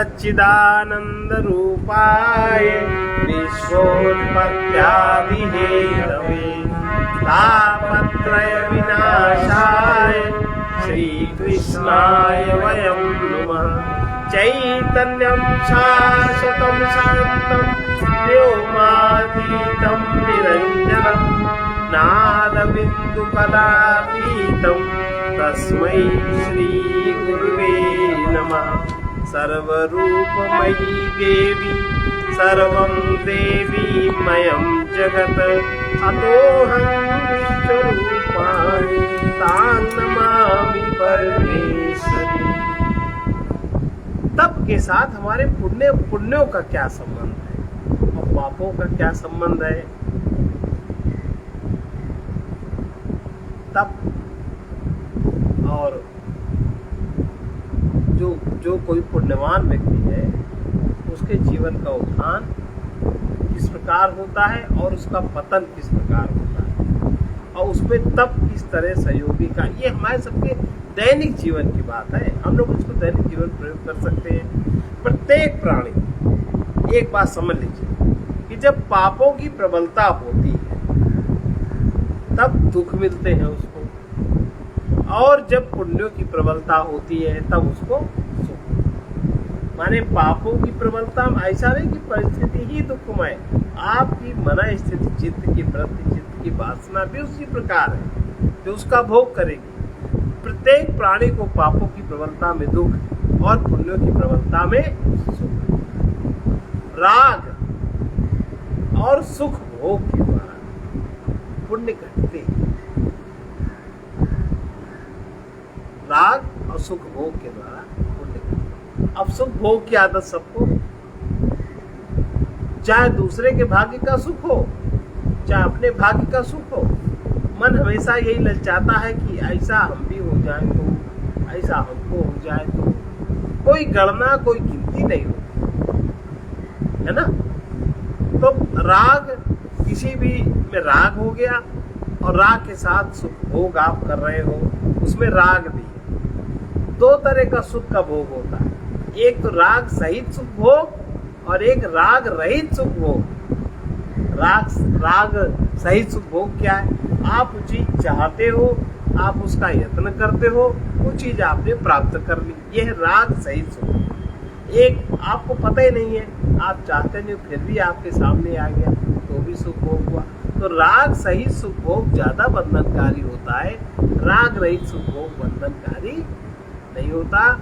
सच्चिदानंद रूपाय विश्वोत्पत्त्यादिहेतवे तापत्रय विनाशाय श्री कृष्णाय वयं नमः। चैतन्यं शाश्वतं शान्तं व्योमातीतं निरञ्जनं नादबिन्दुकलातीतं तस्मै श्री गुरुवे नमः। सर्वरूपमयी देवी सर्वं देवीमयं जगत् अतोऽहं विश्वरूपाणि तां नमामि परमेश्वरी। तप के साथ हमारे पुण्यों का क्या संबंध है और पापों का क्या संबंध है? तप और जो कोई पुण्यवान व्यक्ति है उसके जीवन का उत्थान किस प्रकार होता है और उसका पतन किस प्रकार होता है और उसमें तप किस तरह सहयोगी का, ये हमारे सबके दैनिक जीवन की बात है। हम लोग उसको दैनिक जीवन प्रयोग कर सकते हैं। प्रत्येक प्राणी, एक बात समझ लीजिए कि जब पापों की प्रबलता होती है तब दुख मिलते हैं उसको, और जब पुण्यों की प्रबलता होती है तब उसको सुख। माने पापों की प्रबलता ऐसा नहीं कि परिस्थिति ही दुखमय, आपकी मन स्थिति चित्त की वृत्ति चित्त की वासना भी उसी प्रकार है जो उसका भोग करेगी। प्रत्येक प्राणी को पापों की प्रबलता में दुख और पुण्यों की प्रबलता में सुख। राग और सुख भोग के द्वारा पुण्य घटते हैं। राग और सुख भोग के द्वारा पुण्य घटते। अब सुख भोग की आदत सबको, चाहे दूसरे के भाग्य का सुख हो चाहे अपने भाग्य का सुख हो, मन हमेशा यही ललचाता है कि ऐसा हम भी हो जाए तो, ऐसा हमको हो जाए तो। कोई गणना कोई गिनती नहीं होती है ना। तो राग, किसी भी में राग हो गया और राग के साथ सुख भोग आप कर रहे हो, उसमें राग भी है। दो तरह का सुख का भोग होता है, एक तो राग सहित सुख भोग और एक राग रहित सुख भोग। राग सहित सुख भोग क्या है? आप वो चीज चाहते हो, आप उसका यत्न करते हो, वो चीज आपने प्राप्त कर ली, यह राग सहित सुख। एक आपको पता ही नहीं है, आप चाहते नहीं फिर भी आपके सामने आ गया तो भी सुख भोग हुआ। तो राग सहित सुख भोग ज्यादा बंधनकारी होता है, राग रहित सुख भोग बंधनकारी नहीं होता।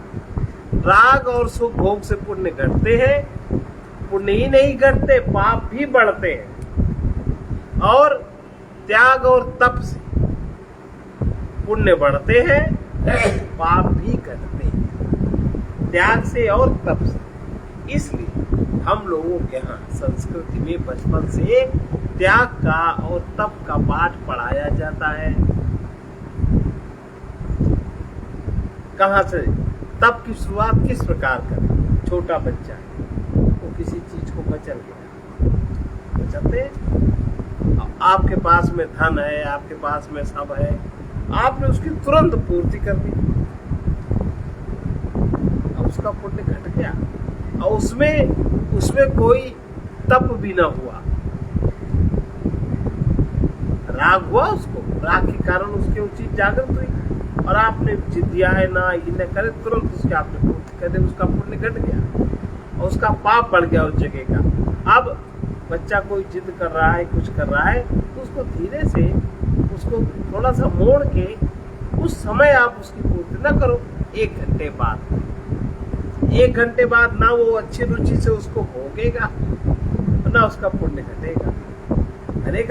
राग और सुख भोग से पुण्य घटते हैं, पुण्य ही नहीं घटते पाप भी बढ़ते हैं। और त्याग और तप से पुण्य बढ़ते हैं, पाप भी घटते हैं, त्याग से और तप से। इसलिए हम लोगों के यहाँ संस्कृति में बचपन से त्याग का और तप का पाठ पढ़ाया जाता है। कहाँ से? तप की शुरुआत किस प्रकार करें? छोटा बच्चा है वो किसी चीज को बचल गया, बचाते आपके पास में धन है, आपके पास में सब है, आपने उसकी तुरंत पूर्ति कर दी, अब उसका पुण्य घट गया और उसमें कोई तप भी ना हुआ। राग हुआ उसको, राग के कारण उसकी वो चीज जागृत हुई और आपने दिया है ना, ये न करे, तुरंत उसके आपने पूर्ति कर दी, उसका पुण्य घट गया और उसका पाप बढ़ गया उस जगह का। अब बच्चा कोई जिद कर रहा है, कुछ कर रहा है, तो उसको धीरे से उसको थोड़ा सा मोड़ के उस समय आप उसकी पूर्ति न करो। 1 घंटे बाद ना वो अच्छी रुचि से उसको भोगेगा ना उसका पुण्य घटेगा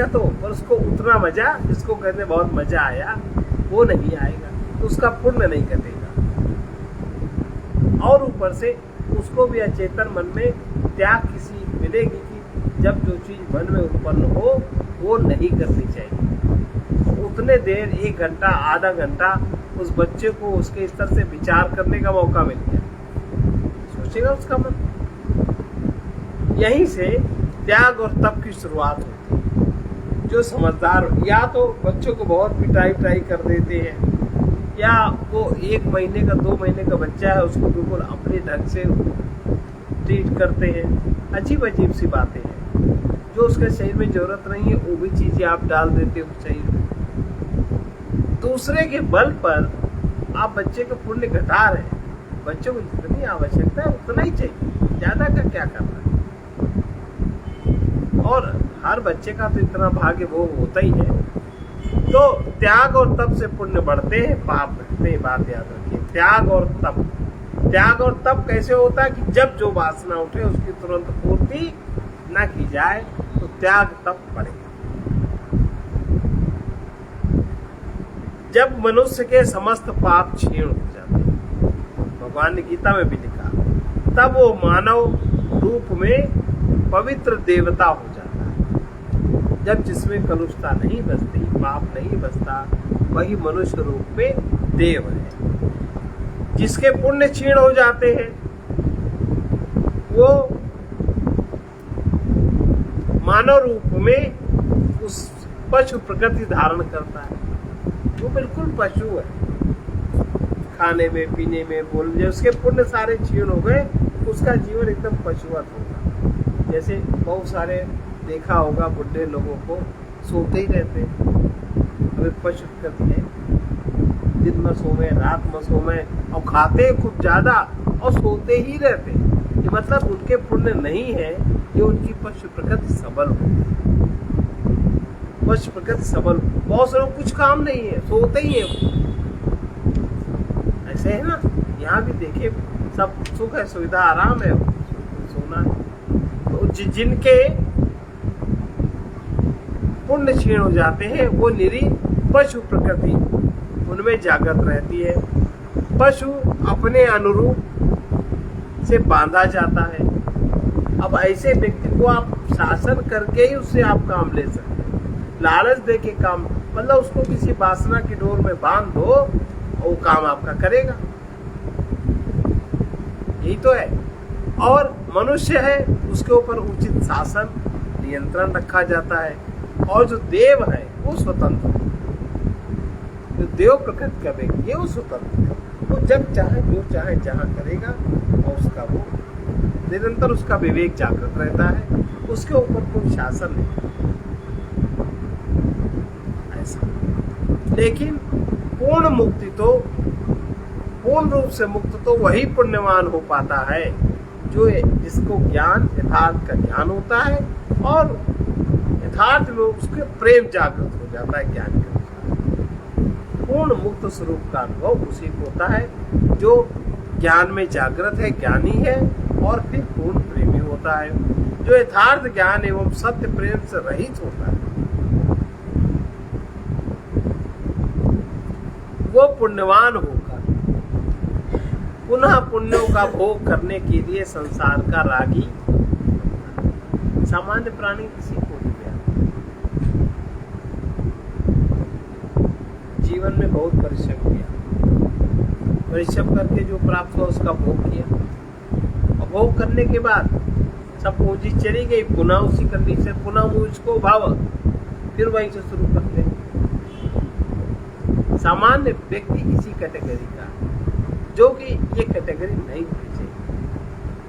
तो, पर उसको उतना मजा जिसको कहते बहुत मजा आया वो नहीं आएगा, तो उसका पुण्य नहीं घटेगा। और ऊपर से उसको भी अचेतन मन में त्याग की सीख मिलेगी कि जब जो चीज मन में उत्पन्न हो वो नहीं करनी चाहिए। उतने देर 1 घंटा आधा घंटा उस बच्चे को उसके स्तर से विचार करने का मौका मिल गया, सोचेगा उसका मन। यहीं से त्याग और तप की शुरुआत होती है। जो समझदार, या तो बच्चों को बहुत पिटाई कर देते हैं, या वो 1 महीने का 2 महीने का बच्चा है उसको बिल्कुल अपने ढंग से ट्रीट करते हैं, अजीब अजीब सी बातें हैं। जो उसके शरीर में जरूरत नहीं है वो भी चीजें आप डाल देते हो शरीर में। दूसरे के बल पर आप बच्चे को पुण्य घटा रहे हैं। बच्चों को जितनी आवश्यकता है उतना ही चाहिए, ज्यादा का क्या करना है। और हर बच्चे का तो इतना भाग्य भोग होता ही है। तो त्याग और तप से पुण्य बढ़ते हैं, पाप घटते हैं। बात याद रखिए, त्याग और तप। त्याग और तप कैसे होता है कि जब जो वासना उठे उसकी तुरंत पूर्ति न की जाए तो त्याग तप बढ़ेगा। जब मनुष्य के समस्त पाप क्षीण हो जाते हैं, भगवान ने गीता में भी लिखा, तब वो मानव रूप में पवित्र देवता हो जाता है। जब जिसमें कलुषता नहीं बचती, पाप नहीं बचता, वही मनुष्य रूप में देव है। जिसके पुण्य क्षीण हो जाते हैं वो मानव रूप में उस पशु प्रकृति धारण करता है। वो बिल्कुल पशु है, खाने में, पीने में, बोलने। उसके पुण्य सारे क्षीण हो गए, उसका जीवन एकदम पशुवत होगा। जैसे बहुत सारे देखा होगा बुढ़े लोगों को सोते ही रहते हैं। अभी पशु प्रकृति है, दिन में सोवे, रात में सोवे, और खाते खूब ज्यादा और सोते ही रहते। ये मतलब उनके पुण्य नहीं है, ये उनकी पशु प्रकृति सबल हो। पशु प्रकृति सबल, बहुत सारे कुछ काम नहीं है, सोते ही है। ऐसे है ना, यहाँ भी देखिए सब सुख है, सुविधा, आराम है, सोना है। तो जिनके पुण्य क्षीण हो जाते हैं वो निरी पशु प्रकृति उनमें जागृत रहती है। पशु अपने अनुरूप से बांधा जाता है। अब ऐसे व्यक्ति को आप शासन करके ही उससे आप काम ले सकते हैं। लालच दे के काम, मतलब उसको किसी वासना की डोर में बांध दो और वो काम आपका करेगा। यही तो है। और मनुष्य है, उसके ऊपर उचित शासन, नियंत्रण रखा जाता है। और जो देव है वो स्वतंत्र है। जो देव प्रकृति का व्यक्ति है वो स्वतंत्र है। वो जब चाहे, जो चाहे, जहाँ करेगा, और उसका वो निरंतर उसका विवेक जागृत रहता है। उसके ऊपर कोई शासन नहीं ऐसा। लेकिन पूर्ण मुक्ति तो, पूर्ण रूप से मुक्त तो वही पुण्यवान हो पाता है जो जिसको ज्ञान, यथार्थ का ज्ञान होता है और यथार्थ में उसके प्रेम जागृत हो जाता है। ज्ञान के अनुसार पूर्ण मुक्त स्वरूप का अनुभव उसी को होता है जो ज्ञान में जागृत है, ज्ञानी है और फिर पूर्ण प्रेमी होता है, जो यथार्थ ज्ञान एवं सत्य प्रेम से रहित होता है। वो पुण्यवान होकर पुनः पुण्यों का भोग करने के लिए संसार का रागी। सामान्य प्राणी किसी को नहीं प्यारा। जीवन में बहुत परिश्रम किया, परिश्रम करके जो प्राप्त हुआ उसका भोग किया, और भोग करने के बाद सब पूंजी चली गई, पुनः उसी कंडीशन, पुनः मुझको भाव, फिर वहीं से शुरू करते हैं। सामान्य व्यक्ति इसी कैटेगरी का, जो कि ये कैटेगरी नहीं होनी चाहिए।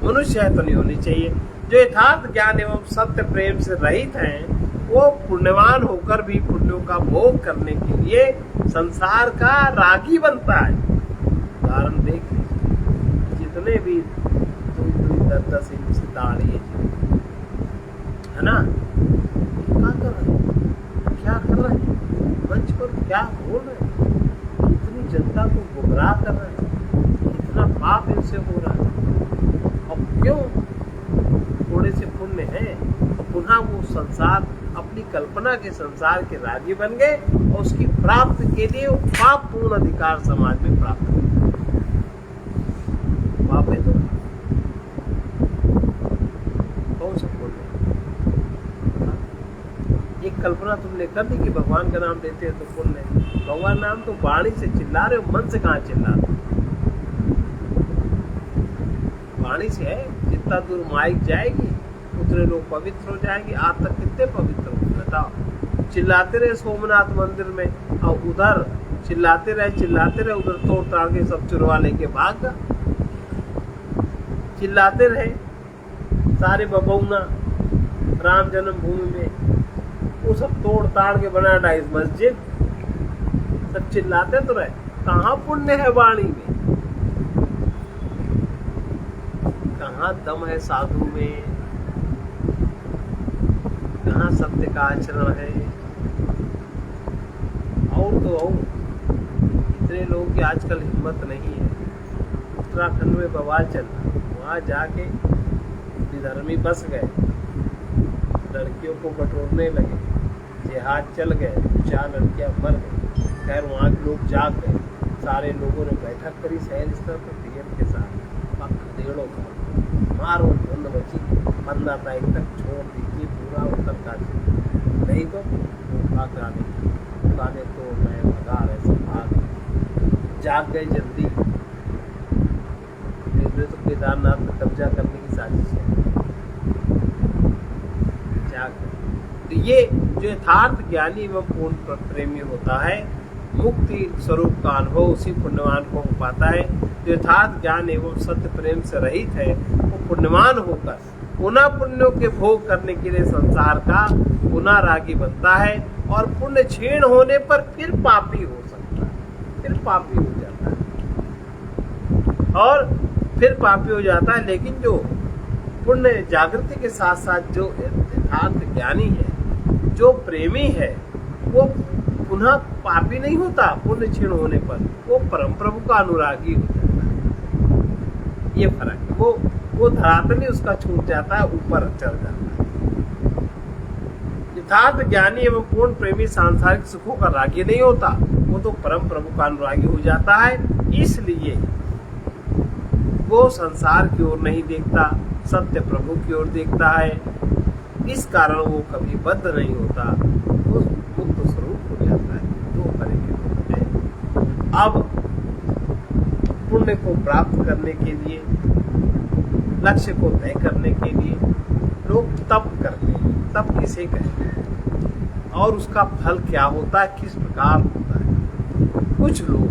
मनुष्य है तो नहीं होनी चाहिए। जो यथार्थ ज्ञान एवं सत्य प्रेम से रहित हैं, वो पुण्यवान होकर भी पुण्यों का भोग करने के लिए संसार का रागी बनता है। उदाहरण देख लीजिए, जितने भी 2-2, 10-10 इंच दाढ़ी है ना, क्या कर रहे हैं, क्या कर रहे हैं, मंच पर क्या बोल रहे हैं, इतनी जनता को गुमराह कर रहे हैं, इतना पाप इनसे हो रहा है। अब क्यों? थोड़े से पुण्य है और पुनः वो संसार, अपनी कल्पना के संसार के रागी बन गए और उसकी प्राप्त के लिए वो पाप पूर्ण अधिकार समाज में प्राप्त हो। पाप है तो कौन सा पुण्य? एक कल्पना तुमने कर दी कि भगवान का नाम लेते हैं तो पुण्य है। भगवान नाम तो वाणी से चिल्ला रहे हो, मन से कहाँ चिल्ला रहे? वाणी से है। जितना दूर माइक जाएगी उतने लोग पवित्र हो जाएंगे। आज तक कितने पवित्र हो बताओ? चिल्लाते रहे सोमनाथ मंदिर में और उधर चिल्लाते रहे, उधर तोड़ ताड़ के सब चुरवा लेके भाग गए। चिल्लाते रहे सारे बबौना राम जन्मभूमि में वो सब तोड़ ताड़ के बना डाइस मस्जिद, सब चिल्लाते तो रहे। कहाँ पुण्य है वाणी में, कहाँ दम है साधु में, कहाँ सत्य का आचरण है। और तो और इतने लोगों की आजकल हिम्मत नहीं है। उत्तराखंड में बवाल चल रहा, वहां जाके विधर्मी बस गए, लड़कियों को बटोरने लगे, जिहाद चल गए, 4 लड़कियां मर गई। खैर वहाँ के लोग जाग गए, सारे लोगों ने बैठक करी शहर स्तर पर पीएम के साथ, खदेड़ो का मारो, धुंध मची, 15 तारीख तक छोड़ दीजिए पूरा उत्तरकाशी, नहीं तो दुकानें तो मैं भगा रहे सब भाग। जाग गए जल्दी, तो केदारनाथ में कब्जा करने की साजिश है। तो ये जो यथार्थ ज्ञानी एवं पूर्ण प्रेमी होता है, मुक्ति स्वरूप का अनुभव उसी पुण्यवान को हो पाता है। जो यथार्थ ज्ञान एवं सत्य प्रेम से रहित है, वो पुण्यवान होकर पुनः पुण्यों के भोग करने के लिए संसार का पुनः रागी बनता है, और पुण्य क्षीण होने पर फिर पापी हो सकता है, फिर पापी हो जाता है, और फिर पापी हो जाता है। लेकिन जो पुण्य जागृति के साथ साथ जो यथार्थ ज्ञानी है, जो प्रेमी है, वो पुनः पापी नहीं होता। पुण्य क्षीण होने पर वो परम प्रभु का अनुरागी हो जाता है। ये फर्क है, वो धरातल ही उसका छूट जाता है, ऊपर चल जाता है। यथार्थ ज्ञानी एवं पूर्ण प्रेमी सांसारिक सुखों का रागी नहीं होता, वो तो परम प्रभु का अनुरागी हो जाता है। इसलिए वो संसार की ओर नहीं देखता, सत्य प्रभु की ओर देखता है। इस कारण वो कभी बद्ध नहीं होता, वो मुक्त स्वरूप हो जाता है। दो तरह के हैं। अब पुण्य को प्राप्त करने के लिए, लक्ष्य को तय करने के लिए लोग तप करते हैं। तप किसे कहते हैं और उसका फल क्या होता है, किस प्रकार होता है। कुछ लोग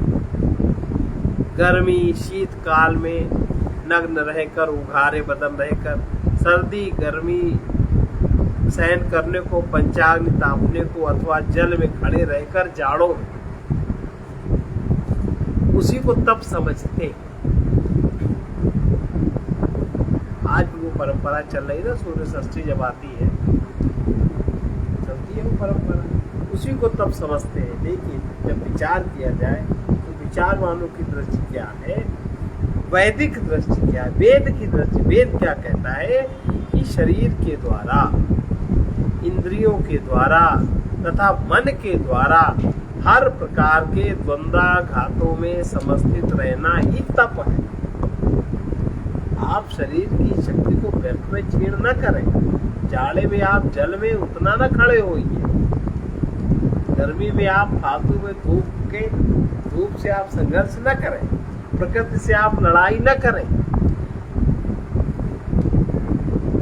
गर्मी शीतकाल में नग्न रहकर, उघारे बदन रहकर, सर्दी गर्मी सहन करने को, पंचाग्नि तापने को, अथवा जल में खड़े रहकर जाड़ों में, उसी को तप समझते। आज भी वो परंपरा चल रही है ना, सूर्य षष्ठी जब आती है, चलती है वो परंपरा, उसी को तप समझते हैं। लेकिन जब विचार किया जाए तो विचारवानों की दृष्टि क्या है, वैदिक दृष्टि क्या है, वेद की दृष्टि। वेद क्या कहता है कि शरीर के द्वारा, इंद्रियों के द्वारा तथा मन के द्वारा हर प्रकार के द्वंद्वाघातों में समस्थित रहना ही तप है। आप शरीर की शक्ति को व्यर्थ में छीण न करें। जाड़े में आप जल में उतना न खड़े होइए, गर्मी में आप फालतू में धूप से आप संघर्ष न करें, प्रकृति से आप लड़ाई न करें।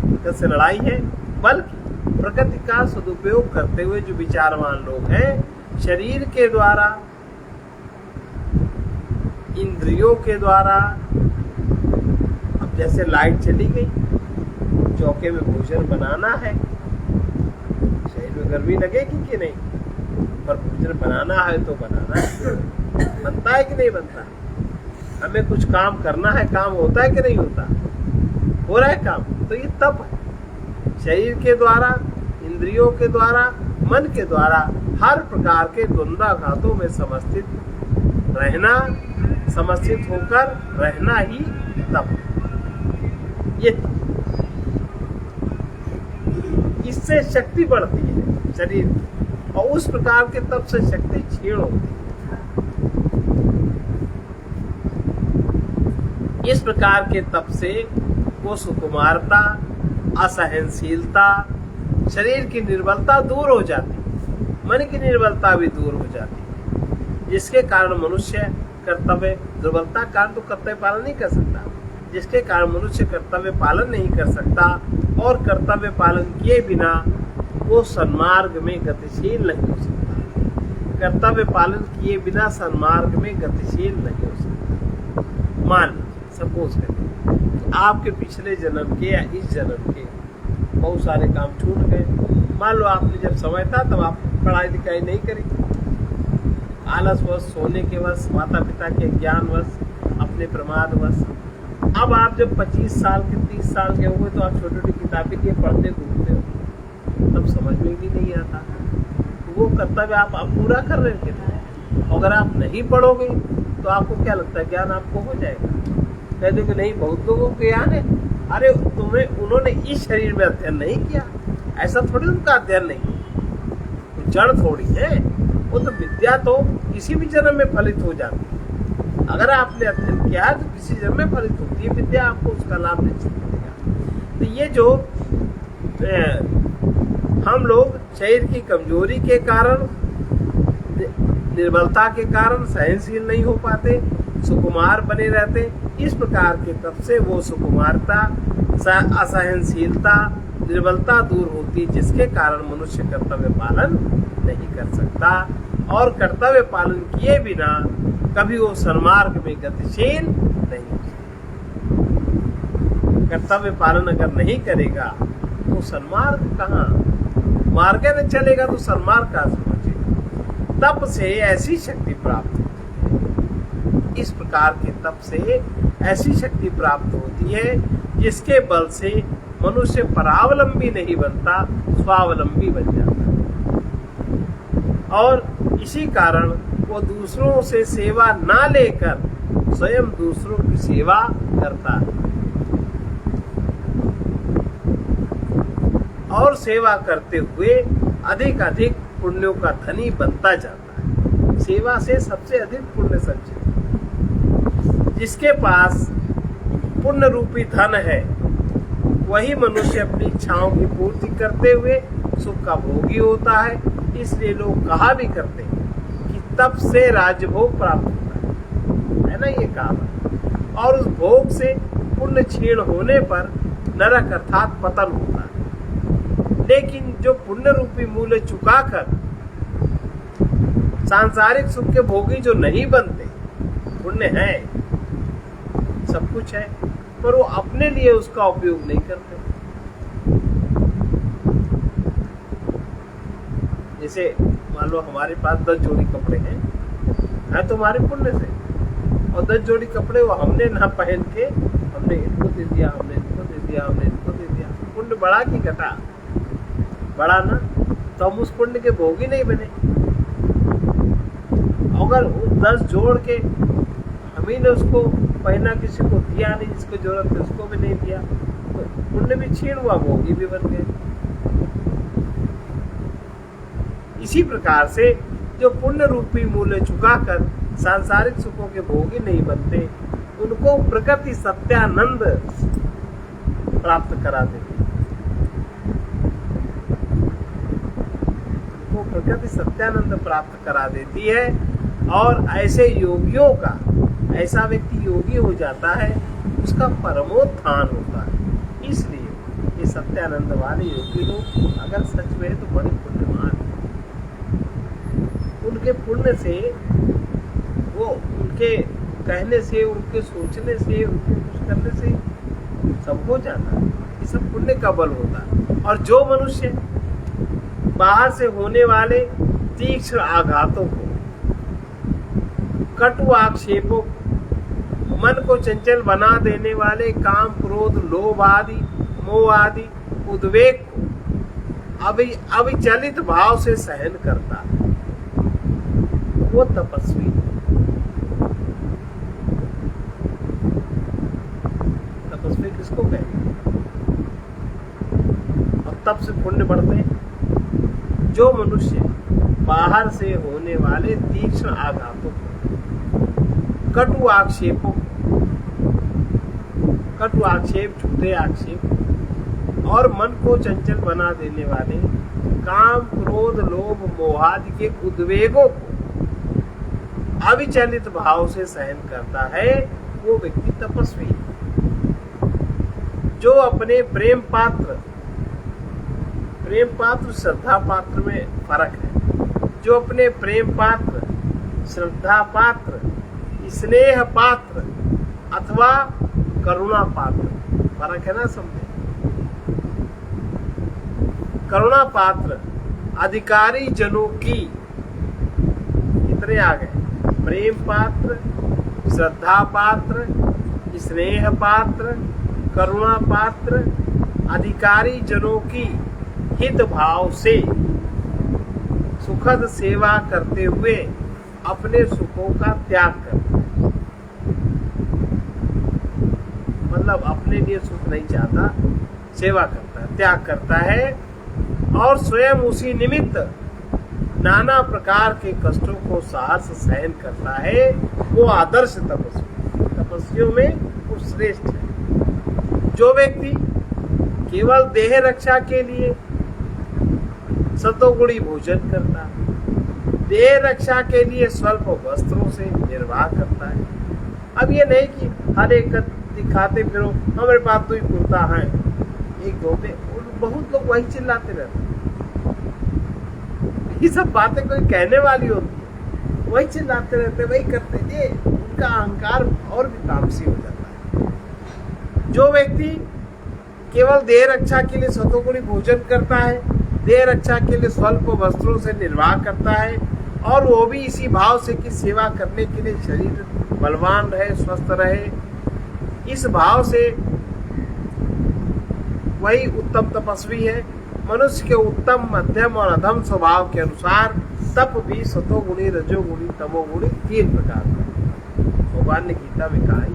प्रकृति से लड़ाई है, बल्कि प्रकृति का सदुपयोग करते हुए जो विचारवान लोग हैं, शरीर के द्वारा, इंद्रियों के द्वारा। अब जैसे लाइट चली गई, चौके में भोजन बनाना है, शरीर में गर्मी लगेगी कि नहीं, पर भोजन बनाना है तो बनाना है, बनता है कि नहीं बनता। हमें कुछ काम करना है, काम होता है कि नहीं होता, हो रहा है काम, तो ये तप है। शरीर के द्वारा, इंद्रियों के द्वारा, मन के द्वारा हर प्रकार के द्वंद्वाघातों में समस्थित रहना, समस्थित होकर रहना ही तप। ये इससे शक्ति बढ़ती है शरीर की, और उस प्रकार के तप से शक्ति क्षीण होती है। इस प्रकार के तप से वो सुकुमारता, असहनशीलता, शरीर की निर्बलता दूर हो जाती है, मन की निर्बलता भी दूर हो जाती है, जिसके कारण मनुष्य कर्तव्य, दुर्बलता कारण तो कर्तव्य पालन नहीं कर सकता, जिसके कारण मनुष्य कर्तव्य पालन नहीं कर सकता, और कर्तव्य पालन किए बिना वो सन्मार्ग में गतिशील नहीं हो सकता। कर्तव्य पालन किए बिना सन्मार्ग में गतिशील नहीं हो सकता। मान लीजिए, सपोज करिए आपके पिछले जन्म के या इस जन्म के बहुत सारे काम छूट गए। मान लो आपने जब समय था तब आप पढ़ाई लिखाई नहीं करी, आलसवश, सोने के वश, माता पिता के ज्ञानवश, अपने प्रमादवश। अब आप जब 25 साल के 30 साल के हो गए तो आप छोटी छोटी किताबें लिए पढ़ते घूमते हो, तब समझ में भी नहीं आता। वो कर्तव्य आप पूरा कर रहे थे। अगर आप नहीं पढ़ोगे तो आपको क्या लगता है ज्ञान आपको हो जाएगा? कह देंगे नहीं, बहुत लोगों को ज्ञान है। अरे तुम्हें उन्होंने इस शरीर में अध्ययन नहीं किया, ऐसा थोड़ी उनका अध्ययन नहीं, तो जड़ थोड़ी है वो। तो विद्या तो किसी भी जन्म में फलित हो जाती है। अगर आपने अध्ययन किया है तो किसी जन्म में फलित होती है विद्या, आपको उसका लाभ निश्चित मिलेगा। तो ये जो हम लोग शरीर की कमजोरी के कारण, निर्बलता के कारण सहनशील नहीं हो पाते, सुकुमार बने रहते, इस प्रकार के तब से वो सुकुमारता, असहनशीलता, निर्बलता दूर होती है, जिसके कारण मनुष्य कर्तव्य पालन नहीं कर सकता। और कर्तव्य पालन किए बिना कभी वो सन्मार्ग में गतिशील नहीं हो सकता। कर्तव्य पालन अगर नहीं करेगा तो सन्मार्ग कहाँ, मार्ग में चलेगा तो सन्मार्ग कहाँ से पहुंचेगा? तप से ऐसी शक्ति प्राप्त होती है, इस प्रकार के तप से ऐसी शक्ति प्राप्त होती है जिसके बल से मनुष्य परावलंबी नहीं बनता, स्वावलंबी बन जाता है। और इसी कारण वो दूसरों से सेवा ना लेकर स्वयं दूसरों की सेवा करता है और सेवा करते हुए अधिक अधिक पुण्यों का धनी बनता जाता है। सेवा से सबसे अधिक पुण्य संचित। जिसके पास पुण्य रूपी धन है वही मनुष्य अपनी इच्छाओं की पूर्ति करते हुए सुख का भोगी होता है। इसलिए लोग कहा भी करते हैं कि तप से राजभोग प्राप्त होता है ना, ये कहा। और उस भोग से पुण्य क्षीण होने पर नरक अर्थात पतन होता है। लेकिन जो पुण्य रूपी मूल्य चुकाकर सांसारिक सुख के भोगी जो नहीं बनते, पुण्य है, सब कुछ है, पर वो अपने लिए उसका उपयोग नहीं करते। जैसे मान लो हमारे पास 10 जोड़ी कपड़े हैं, है तो हमारे पुण्य से, और 10 जोड़ी कपड़े वो हमने ना पहन के हमने इनको दे दिया, हमने इनको दे दिया, हमने इनको दे दिया। पुण्य बढ़ा कि घटा? बढ़ा ना, तो हम उस पुण्य के भोगी नहीं बने। अगर 10 जोड़ के हम ही ने उसको पहना, किसी को दिया नहीं, जिसको जरूरत है उसको भी नहीं दिया, तो पुण्य भी छीन हुआ, भोगी भी बन गए। इसी प्रकार से जो पुण्य रूपी मूल्य चुकाकर सांसारिक सुखों के भोगी नहीं बनते, उनको प्रकृति सत्यानंद प्राप्त करा देती है। उनको प्रकृति सत्यानंद प्राप्त करा देती है। और ऐसे योगियों का, ऐसा व्यक्ति योगी हो जाता है, उसका परमोत्थान होता है। इसलिए ये सत्यानंद वाले योगी लोग अगर सच में है तो बड़े पुण्यवान हैं। उनके पुण्य से, वो उनके कहने से, उनके सोचने से, उनके कुछ करने से सब हो जाता है। ये सब पुण्य का बल होता है। और जो मनुष्य बाहर से होने वाले तीक्ष्ण आघातों को, कटु आक्षेपों, मन को चंचल बना देने वाले काम, क्रोध, लोभ आदि, मोह आदि उद्वेग को अविचलित भाव से सहन करता है, वो तपस्वी। तपस्वी किसको कहते हैं? और तप से पुण्य बढ़ते हैं। जो मनुष्य बाहर से होने वाले तीक्ष्ण आघातों, कटु आक्षेपों, कटु आक्षेप, झूठे आक्षेप और मन को चंचल बना देने वाले काम, क्रोध, लोभ, मोहादि के उद्वेगों को अविचलित भाव से सहन करता है, वो व्यक्ति तपस्वी है। जो अपने प्रेम पात्र श्रद्धा पात्र में फर्क है। जो अपने प्रेम पात्र, श्रद्धा पात्र, स्नेह पात्र अथवा करुणा पात्र, फर्क है ना, समझे? करुणा पात्र अधिकारी जनों की, कितने आ गए? प्रेम पात्र, श्रद्धा पात्र, स्नेह पात्र, करुणा पात्र, अधिकारी जनों की हित भाव से सुखद सेवा करते हुए अपने सुखों का त्याग करता है। मतलब अपने लिए सुख नहीं चाहता, सेवा करता है, त्याग करता है, और स्वयं उसी निमित्त नाना प्रकार के कष्टों को साहस सहन करता है। वो आदर्श तपस्वी, तपस्वियों में वो श्रेष्ठ है। जो व्यक्ति केवल देह रक्षा के लिए सतोगुणी भोजन करता है, देह रक्षा के लिए स्वल्प वस्त्रों से निर्वाह करता है। अब ये नहीं कि हर एक दिखाते फिरो हमारे पास तो ही कुर्ता है, एक धोते, बहुत लोग वही चिल्लाते रहते। ये सब बातें कोई कहने वाली होती है, वही चिल्लाते रहते, वही करते, ये उनका अहंकार और भी तामसी हो जाता है। जो व्यक्ति केवल देह रक्षा के लिए सतोगुणी भोजन करता है, देह रक्षा के लिए स्वल्प वस्त्रों से निर्वाह करता है, और वो भी इसी भाव से कि सेवा करने के लिए शरीर बलवान रहे, स्वस्थ रहे, इस भाव से वही उत्तम तपस्वी है। मनुष्य के उत्तम, मध्यम और अधम स्वभाव के अनुसार तप भी सतोगुणी, रजोगुणी, तमोगुणी 3 प्रकार का। भगवान ने गीता में कहा है,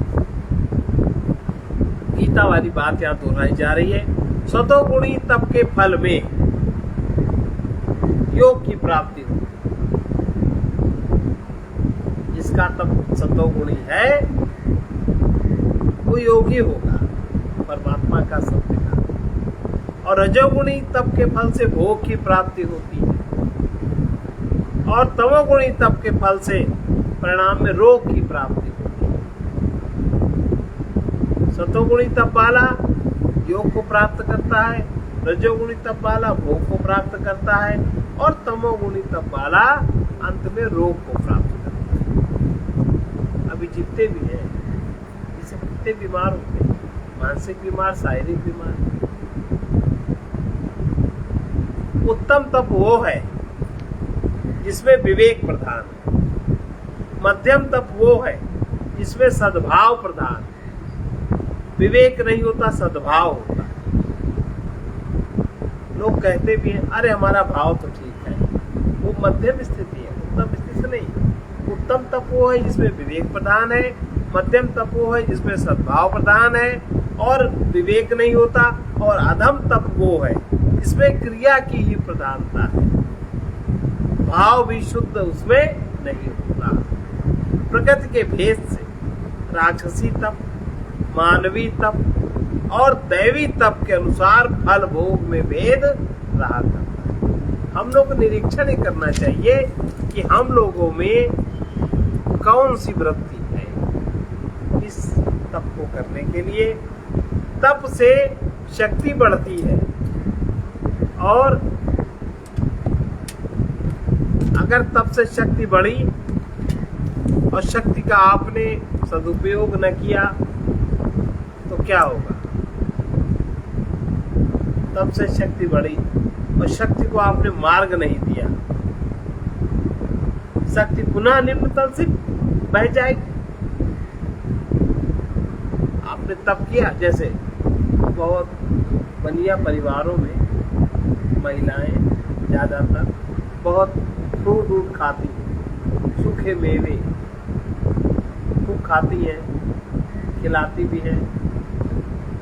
गीता वाली बात यहाँ दोहराई जा रही है। सतोगुणी तप के फल में योग की प्राप्ति होती है। जिसका तप सतोगुणी है वो योगी होगा, परमात्मा का सत्य का। और रजोगुणी तप के फल से भोग की प्राप्ति होती है, और तमोगुणी तप के फल से परिणाम में रोग की प्राप्ति होती है। सतोगुणी तप वाला योग को प्राप्त करता है, रजोगुणी तप वाला भोग को प्राप्त करता है, और तमोगुणी तप वाला अंत में रोग को प्राप्त करता है। अभी जितने भी हैं, जिसे कितने बीमार होते हैं, मानसिक बीमार, शारीरिक बीमार। उत्तम तप वो है जिसमें विवेक प्रधान है, मध्यम तप वो है जिसमें सद्भाव प्रधान है। विवेक नहीं होता, सद्भाव होता है। लोग कहते भी हैं अरे हमारा भाव तो ठीक है, वो मध्यम स्थिति है, उत्तम स्थिति नहीं। उत्तम तप वो है जिसमें विवेक प्रधान है, मध्यम तप वो है जिसमें सद्भाव प्रधान है और विवेक नहीं होता, और अधम तप वो है जिसमें क्रिया की ही प्रधानता है, भाव भी शुद्ध उसमें नहीं होता। प्रकृति के भेद से राक्षसी तप, मानवी तप और दैवी तप के अनुसार फल भोग में भेद रहा करता है। हम लोग को निरीक्षण ही करना चाहिए कि हम लोगों में कौन सी वृत्ति है। इस तप को करने के लिए तप से शक्ति बढ़ती है, और अगर तप से शक्ति बढ़ी और शक्ति का आपने सदुपयोग न किया तो क्या होगा? तप से शक्ति बढ़ी और शक्ति को आपने मार्ग नहीं दिया, शक्ति पुनः निम्न तल से बह जाएगी। आपने तप किया, जैसे बहुत बनिया परिवारों में महिलाएं ज्यादातर बहुत फ्रूट खाती हैं, सूखे मेवे खूब खाती हैं, खिलाती भी हैं।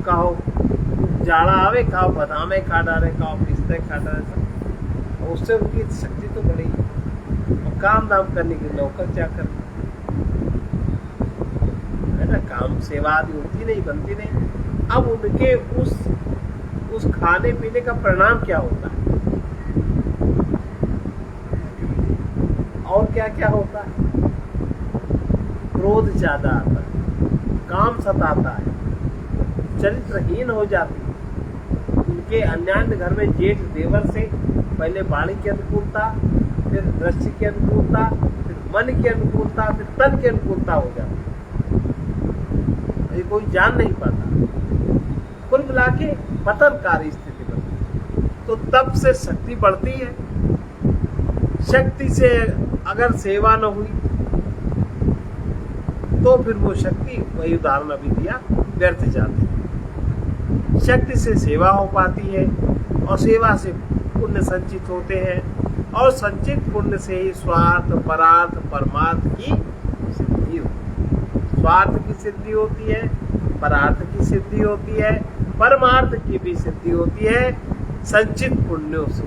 कहो जाड़ा आवे, खाओ बादामे खा डाले, खाओ पिस्ते खा डाले, और उससे उनकी शक्ति तो बढ़ी, और काम दाम करने के नौकर चाकर है ना, काम सेवा आदि होती नहीं, बनती नहीं। अब उनके उस खाने पीने का परिणाम क्या होता है, और क्या क्या होता है? क्रोध ज्यादा आता है, काम सताता है, चरित्रहीन हो जाती है। उनके अन्यान्य घर में जेठ देवर से पहले वाणी की अनुकूलता, फिर दृष्टि की अनुकूलता, फिर मन की अनुकूलता, फिर तन की अनुकूलता हो जाती है। कोई जान नहीं पाता। कुल मिला के पतनकारी स्थिति बनती है। तो तप से शक्ति बढ़ती है। शक्ति से अगर सेवा न हुई तो फिर वो शक्ति, वही उदाहरण अभी दिया, व्यर्थ जाती है। शक्ति से सेवा हो पाती है और सेवा से पुण्य संचित होते हैं और संचित पुण्य से ही स्वार्थ, परार्थ, परमार्थ की सिद्धि होती है। स्वार्थ की सिद्धि होती है, परार्थ की सिद्धि होती है, परमार्थ की भी सिद्धि होती है संचित पुण्यों से।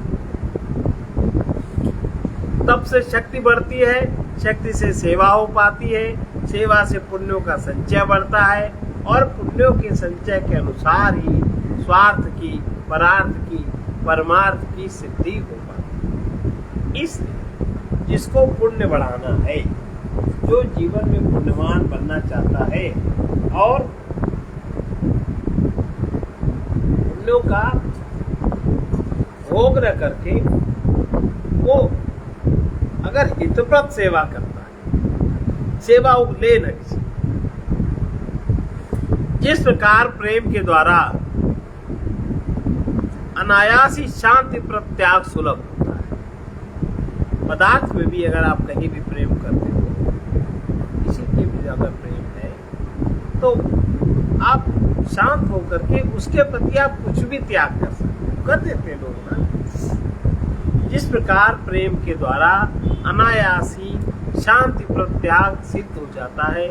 तप से शक्ति बढ़ती है, शक्ति से सेवा हो पाती है, सेवा से पुण्यों का संचय बढ़ता है और पुण्यों के संचय के अनुसार ही स्वार्थ की, परार्थ की, परमार्थ की सिद्धि हो पाती है। इसलिए जिसको पुण्य बढ़ाना है, जो जीवन में पुण्यवान बनना चाहता है और पुण्यों का भोग न करके वो अगर हितप्रद सेवा करता है, सेवा ले न किसी, जिस प्रकार प्रेम के द्वारा अनायास ही शांति प्रत्याग सुलभ होता है। पदार्थ में भी अगर आप कहीं भी प्रेम करते हो, किसी के भी अगर प्रेम है, तो आप शांत होकर के उसके प्रति आप कुछ भी त्याग कर सकते हो, कर देते लोग ना। जिस प्रकार प्रेम के द्वारा अनायासी शांति प्रत्याग सिद्ध हो जाता है,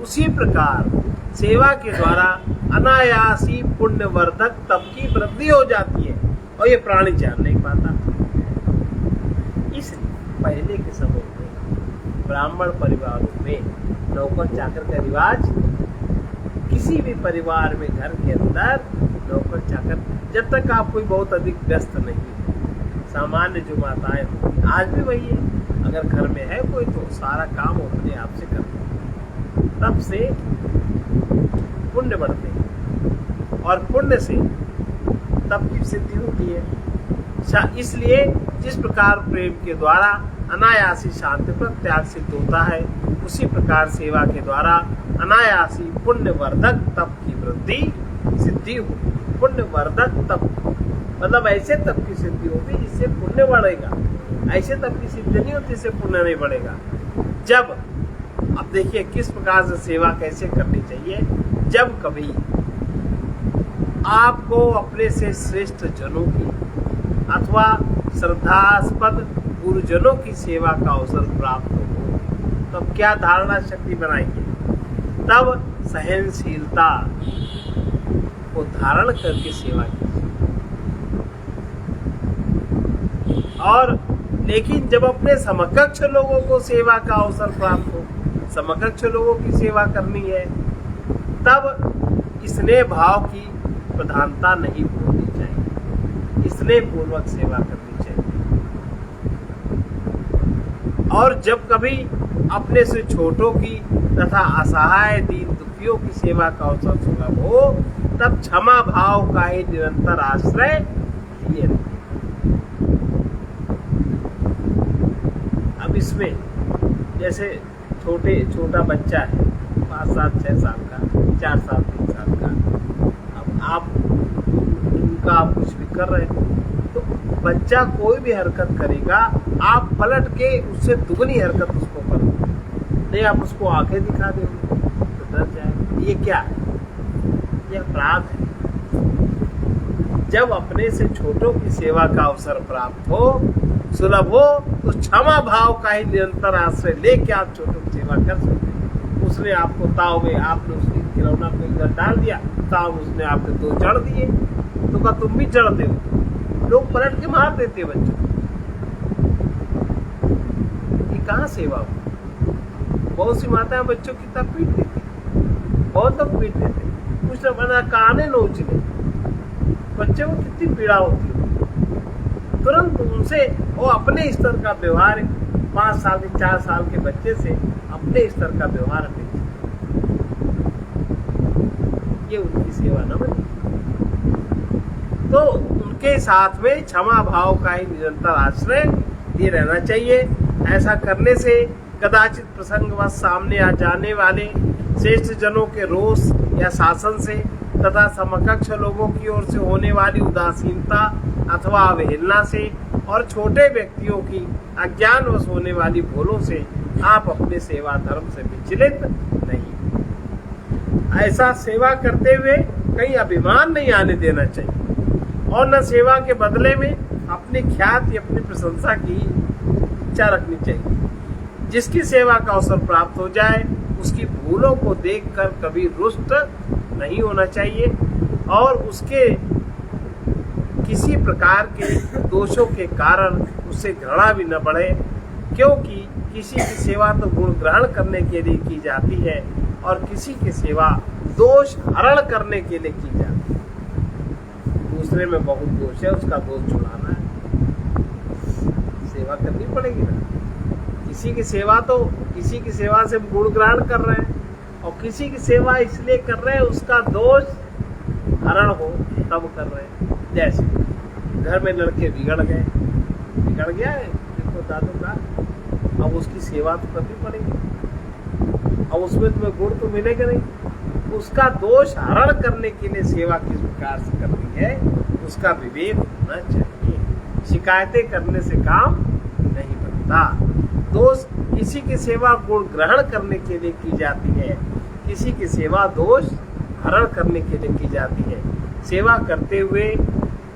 उसी प्रकार सेवा के द्वारा अनायासी पुण्यवर्धक तप की वृद्धि हो जाती है और ये प्राणी जान नहीं पाता। इसलिए पहले के समय में ब्राह्मण परिवारों में नौकर चाकर का रिवाज, किसी भी परिवार में घर के अंदर नौकर चाकर, जब तक आप कोई बहुत अधिक व्यस्त नहीं है, सामान्य जो माताएं होती, आज भी वही है, अगर घर में है कोई तो सारा काम अपने आप से करते हैं। तब से पुण्य बढ़ते हैं और पुण्य से तप की सिद्धि होती है। इसलिए जिस प्रकार प्रेम के द्वारा अनायासी शांति प्रत्याग सिद्ध होता है, उसी प्रकार सेवा के द्वारा अनायासी पुण्यवर्धक तप की वृद्धि सिद्धि होती है। पुण्यवर्धक तप मतलब ऐसे तप की सिद्धि होती जिससे पुण्य बढ़ेगा, ऐसे तप की सिद्धि नहीं होती जिससे पुण्य नहीं बढ़ेगा। जब अब देखिए किस प्रकार से सेवा कैसे करनी चाहिए। जब कभी आपको अपने से श्रेष्ठ जनों की अथवा श्रद्धास्पद गुरुजनों की सेवा का अवसर प्राप्त हो, तब क्या धारणा शक्ति बनाएंगे? तब सहनशीलता को धारण करके सेवा कीजिए। और लेकिन जब अपने समकक्ष लोगों को सेवा का अवसर प्राप्त हो, समकक्ष लोगों की सेवा करनी है, तब स्नेह भाव की प्रधानता नहीं होनी चाहिए, स्नेह पूर्वक सेवा करनी चाहिए। और जब कभी अपने से छोटों की तथा असहाय दीन दुखियों की सेवा का अवसर सुलभ हो, तब क्षमा भाव का ही निरंतर आश्रय लिए। अब इसमें जैसे छोटा बच्चा है, 5 साल 6 साल का, 4 साल 3 साल का, अब आप उनका आप कुछ भी कर रहे हो तो बच्चा कोई भी हरकत करेगा, आप पलट के उससे दुगनी हरकत उसको करो, नहीं आप उसको आंखें दिखा देंगे तो डर जाएगा। ये क्या है? ये अपराध है। जब अपने से छोटों की सेवा का अवसर प्राप्त हो, सुलभ हो, तो क्षमा भाव का ही निरंतर आश्रय लेके आप छोटों की सेवा कर सकते हैं। उसने आपको ताव में, आपने उसके खिलौना को इधर डाल दिया, ताव उसने आपके 2 जड़ दिए, तो क्या तुम भी जड़ दे? लोग पलट के मार देते हैं बच्चों। ये कहाँ सेवा हो? बहुत सी माताएं बच्चों की तब पीट देती, बहुत तब पीट देते, कुछ न बना काने नोच ले, बच्चे को कितनी पीड़ा होती है। तुरंत उनसे वो अपने स्तर का व्यवहार, 5 साल के 4 साल के बच्चे से अपने स्तर का व्यवहार अपेक्षित, ये उनकी सेवा न बनी। तो उनके साथ में क्षमा भाव का ही निरंतर आश्रय दिए रहना चाहिए। ऐसा करने से कदाचित प्रसंगवश सामने आ जाने वाले श्रेष्ठ जनों के रोष या शासन से तथा समकक्ष लोगों की ओर से होने वाली उदासीनता अथवा अवहेलना से और छोटे व्यक्तियों की अज्ञानवश होने वाली भूलों से आप अपने सेवा धर्म से विचलित नहीं। ऐसा सेवा करते हुए कहीं अभिमान नहीं आने देना चाहिए और न सेवा के बदले में अपनी ख्याति अपनी प्रशंसा की इच्छा रखनी चाहिए। जिसकी सेवा का अवसर प्राप्त हो जाए उसकी भूलों को देखकर कभी रुष्ट नहीं होना चाहिए और उसके किसी प्रकार के दोषों के कारण उससे घृणा भी न बढ़े, क्योंकि किसी की सेवा तो गुण ग्रहण करने के लिए की जाती है और किसी की सेवा दोष हरण करने के लिए की जाती है। दूसरे में बहुत दोष है, उसका दोष छुड़ाना है, सेवा करनी पड़ेगी ना। किसी की सेवा से गुण ग्रहण कर रहे हैं और किसी की सेवा इसलिए कर रहे हैं उसका दोष हरण हो तब कर रहे हैं। जैसे घर में लड़के बिगड़ गया है देखो दादू का, अब उसकी सेवा तो करनी पड़ेगी और उसमें तुम्हें गुण तो मिलेगा नहीं। उसका दोष हरण करने के लिए सेवा किस प्रकार से करनी है उसका विवेक होना चाहिए। शिकायतें करने से काम नहीं बनता। दोष किसी की सेवा गुण ग्रहण करने के लिए की जाती है, किसी की सेवा दोष हरण करने के लिए की जाती है। सेवा करते हुए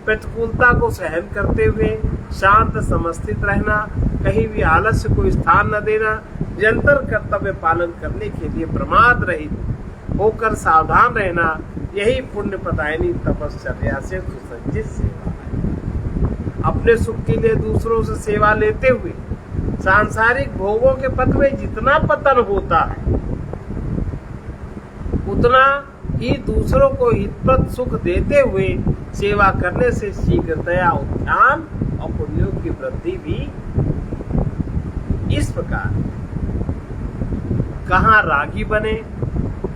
प्रतिकूलता को सहन करते हुए शांत समस्थित रहना, कहीं भी आलस्य को स्थान न देना, निरंतर कर्तव्य पालन करने के लिए प्रमाद रहित होकर सावधान रहना, यही पुण्य पदायनी तपश्चर्या से सुसज्जित सेवा है। अपने सुख के लिए दूसरों से सेवा लेते हुए सांसारिक भोगों के पथ में जितना पतन होता है उतना ही दूसरों को हितप्रद सुख देते हुए सेवा करने से शीघ्रतया उत्थान और पुण्यों की वृद्धि भी इस प्रकार। कहाँ रागी बने,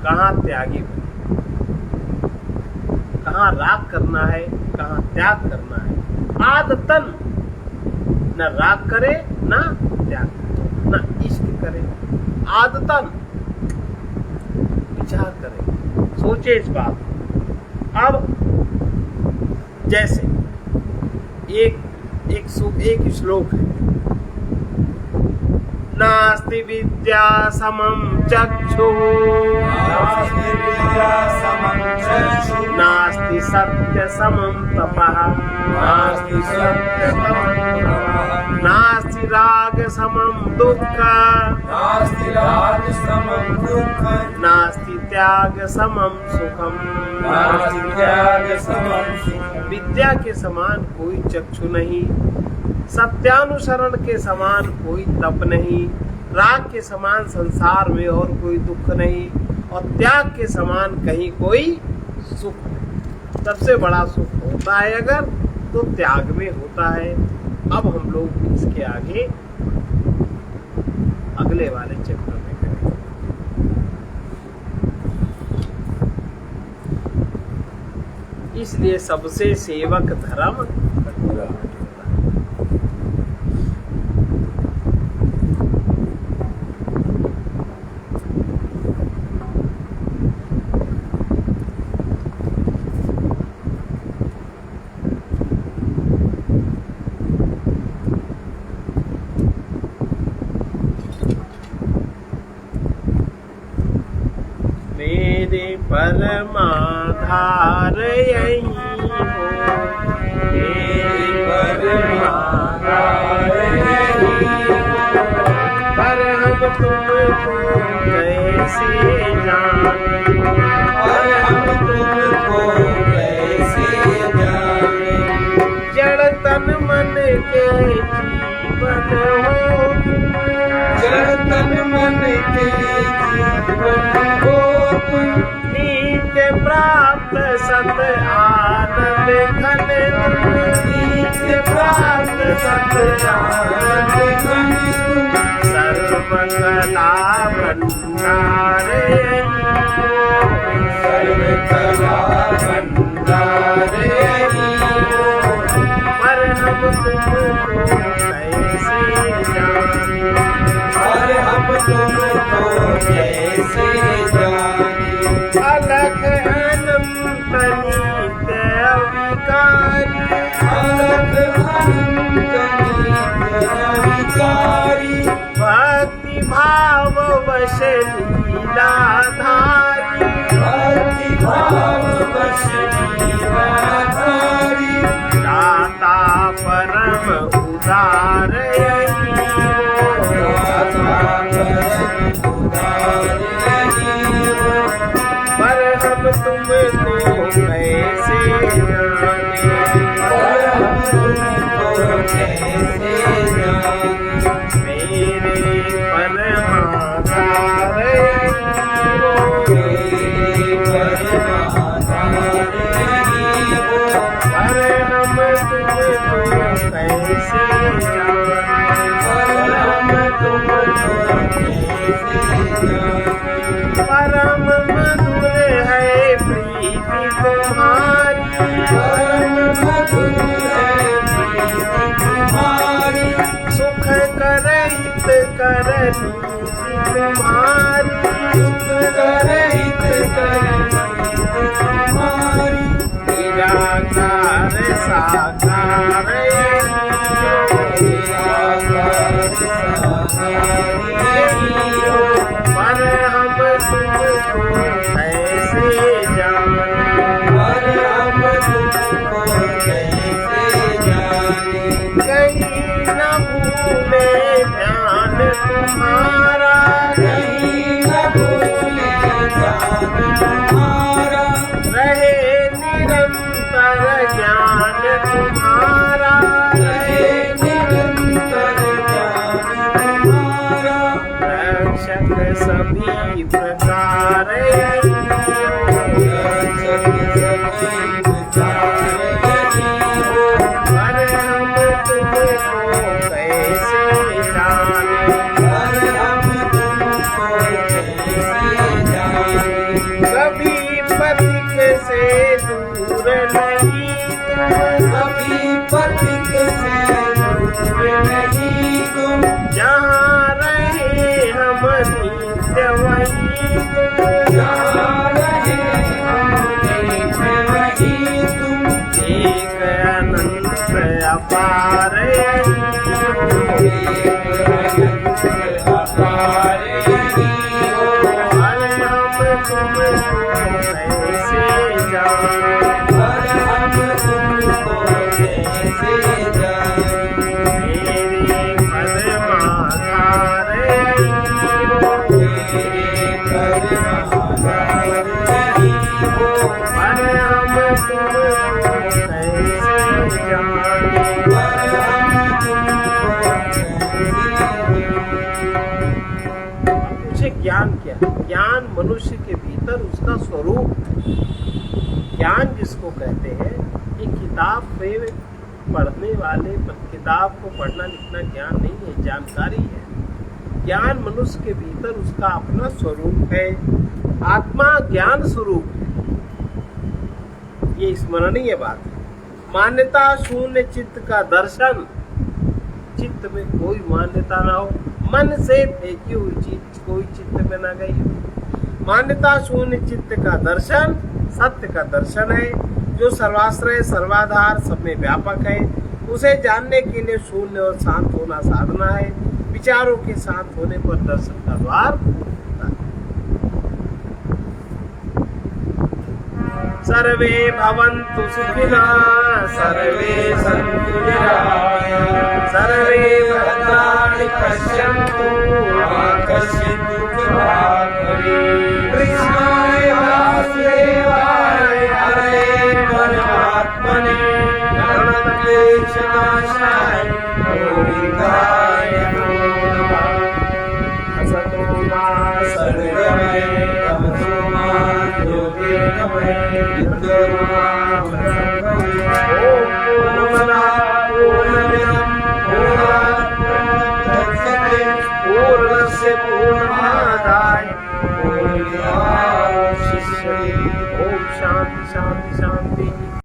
कहाँ त्यागी बने, कहाँ राग करना है, कहाँ त्याग करना है। आदतन न राग करे न त्याग करे, न इश्क करे, आदतन विचार करे, सोचे इस बात। अब जैसे एक श्लोक है, नास्ति विद्या समम चक्षुः, नास्ति सत्य समम तपः, नास्ति राग समम दुःख, नास्ति त्याग समम सुखम। विद्या के समान कोई चक्षु नहीं, सत्यानुसरण के समान कोई तप नहीं, राग के समान संसार में और कोई दुख नहीं और त्याग के समान कहीं कोई सुख नहीं। सबसे बड़ा सुख होता है अगर तो त्याग में होता है। अब हम लोग इसके आगे अगले वाले चैप्टर में करेंगे। इसलिए सबसे सेवक धर्म परमाधार यही हो, परमाधार यही हो, पर हम तुमको कैसे जाने, पर हम तुमको कैसे जाने। जड़ तन मन के जीवन हो, जड़ तन मन के जीवन हो, नित्य प्राप्त सत आनंद घन, नित्य प्राप्त सत आनंद घन, सर्व कला भंडार सर्व कला भंडार पर हम तुमको कैसे जाने, पर हम कैसे जाने। अलख अनंत नित्य अविकारी, अलग अनंत नित्य अविकारी, भक्ति भाव वश लीलाधारी, भक्ति भाव वश लीलाधारी, दाता परम उदार यही हो, दाता परम उदार यही हो। पर हम तुमको कैसे जाने, पर हम तुमको कैसे जाने। मेरे परमाधार यही हो, मेरे परमाधार यही हो। पर हम तुमको कैसे जाने, पर हम तुमको कैसे जाने। परम मधुर है प्रीति तुम्हारी, परम मधुर है प्रीति तुम्हारी, सुख करहित करनी तुम्हारी, सुख करहित करनी तुम्हारी। निराकार साकार यही हो, निराकार साकार यही हो। पर हम तुमको कैसे जाने, पर हम तुमको कैसे जाने। कहीं न भूले ध्यान तुम्हारा, कहीं न भूले ध्यान तुम्हारा, रहे निरंतर ज्ञान तुम्हारा, रहे निरंतर ज्ञान तुम्हारा। रक्षक सभी प्रकार यही हो, रक्षक सभी प्रकार यही हो। पर हम तुमको कैसे जाने, पर हम तुमको कैसे जाने। कभी पथिक से दूर नहीं तुम, कभी पथिक से दूर नहीं तुम, जहाँ रहे हम नित्य वही तुम, जहाँ रहे हम नित्य वही तुम। एक अनंत अपार यही हो, एक अनंत अपार यही हो। पर हम तुमको कैसे जाने, पर हम तुमको कैसे जाने। मेरे परमाधार यही हो, मेरे परमाधार यही हो। पर हम तुमको कैसे जाने, पर हम तुमको कैसे जाने। पूछे ज्ञान क्या है? ज्ञान मनुष्य के भीतर उसका स्वरूप। ज्ञान जिसको कहते हैं, ये किताब पे पढ़ने वाले किताब को पढ़ना लिखना ज्ञान नहीं है, जानकारी है। ज्ञान मनुष्य के भीतर उसका अपना स्वरूप है। आत्मा ज्ञान स्वरूप है, ये स्मरणीय बात है। मान्यता शून्य चित्त का दर्शन, चित्त में कोई मान्यता ना हो, मन से फेंकी हुई चीज कोई चित्त में ना गई हो। मान्यता शून्य चित्त का दर्शन सत्य का दर्शन है, जो सर्वाश्रय सर्वाधार सब में व्यापक है। उसे जानने के लिए शून्य और शांत होना साधना है। विचारों के शांत होने पर दर्शन का द्वार खुलता है। सर्वे भवन्तु सुखिनः, सर्वे सन्तु निरामयाः, सर्वे भद्राणि पश्यन्तु मा कश्चित् दुःखभाग् भवेत्। कृष्णाय वासुदेवाय हरे परमात्मने प्रणतक्लेशनाशाय गोविन्दाय नमो नमः। असतो मा सद्गमय तमसो मा ज्योतिर्गमय विद्युतो मा भ्रमः। ॐ पूर्णमदः पूर्णमिदं पूर्णात् पूर्णमुदच्यते पूर्णस्य पूर्णमादाय पूर्णमेवावशिष्यते। ॐ शान्ति शान्ति शान्ति।